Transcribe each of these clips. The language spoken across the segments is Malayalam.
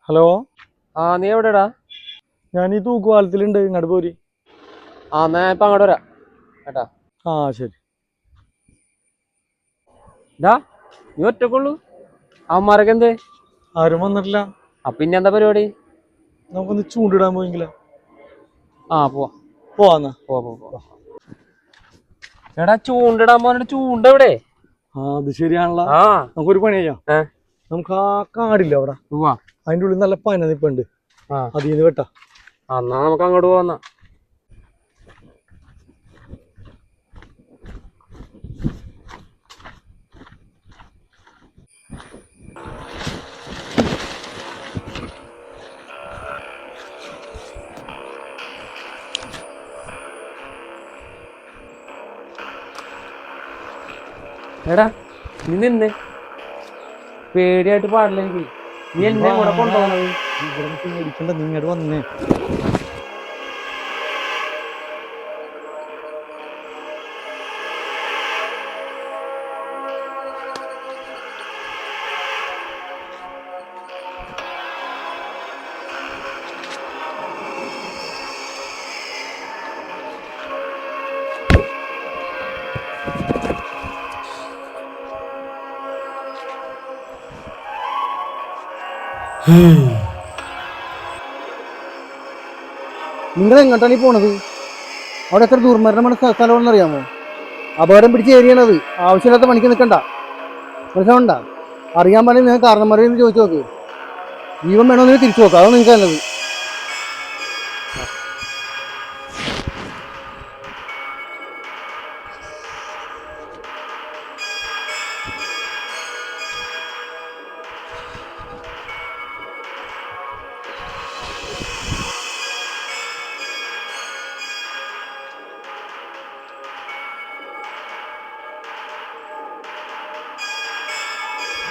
ഹലോ. നീ എവിടെടാ? ഞാൻ ഈ തൂക്കുപാലത്തിലുണ്ട്, ഇങ്ങോട്ട് പോരി. എന്നാ ഞാൻ ഇപ്പൊ അങ്ങോട്ട് വരാം കേട്ടാ. ശരി. നീ ഒറ്റക്കുള്ളൂ? അവന്മാരൊക്കെ എന്തേ? ആരും വന്നിട്ടില്ല. പിന്നെ എന്താ പരിപാടി? നമുക്കൊന്ന് ചൂണ്ടിടാൻ പോയെങ്കിലോ? പോവാന്നാ. എടാ ചൂണ്ടിടാൻ പോകാനായിട്ട് ചൂണ്ട എവിടെ? അത് ശരിയാണല്ലോ. നമുക്കൊരു പണി ചെയ്യാം. നമുക്ക് ആ കാടില്ല അവിടെ, അതിന്റെ ഉള്ളിൽ നല്ല പന നിപ്പുണ്ട്, അതിന്ന് വെട്ടാ. എന്നാ നമുക്ക് അങ്ങോട്ട് പോവാന്നാ. എടാ നീ നിന്നെ പേടിയായിട്ട് പാടില്ല എനിക്ക്. നീ എന്നെ കൂടെ കൊണ്ടുപോകണത്. പേടിക്കണ്ട, നീ ഇങ്ങോട്ട് വന്നേ. നിങ്ങൾ എങ്ങോട്ടാണ് ഈ പോണത്? അവിടെ എത്ര ദുർമരണമാണ് സ്ഥലമാണെന്ന് അറിയാമോ? അപകടം പിടിച്ച ഏരിയയാണത്. ആവശ്യമില്ലാത്ത പണിക്ക് നിൽക്കണ്ട, മനസ്സിലാവണ്ട. അറിയാൻ പാടില്ല. നിങ്ങൾ കാരണന്മാരെന്ന് ചോദിച്ചു നോക്ക്. ജീവൻ വേണമെന്ന് തിരിച്ചു നോക്കാം, അതാണ് നിങ്ങൾക്ക് നല്ലത്.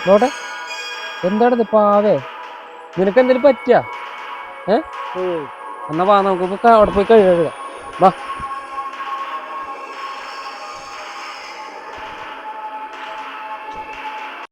നോട്ടെ എന്താണിത് പാവേ, നിനക്ക് എന്തെങ്കിലും പറ്റിയ? എന്നാ വാ നമുക്ക് അവിടെ പോയി കഴുകുക. വാ.